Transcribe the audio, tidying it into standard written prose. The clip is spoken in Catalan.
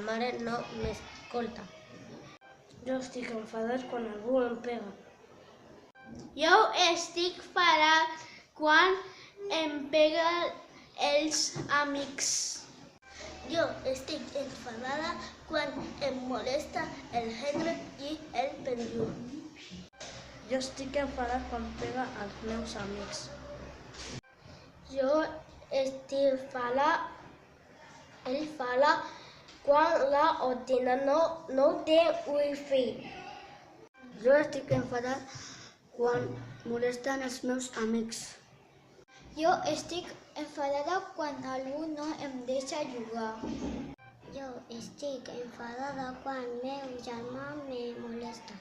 mare no m'escolta. Jo estic enfadat quan algú em pega. Jo estic enfadat quan em peguen els amics. Jo estic enfadada quan em molesta el Henrik i el Penjur. Jo estic enfadat quan pega als meus amics. Jo estic enfadat quan l'ordinador no té wifi. Jo estic enfadat quan molesten els meus amics. Jo estic enfadada quan algú no em deixa jugar. Jo estic enfadada quan meu germà me molesta.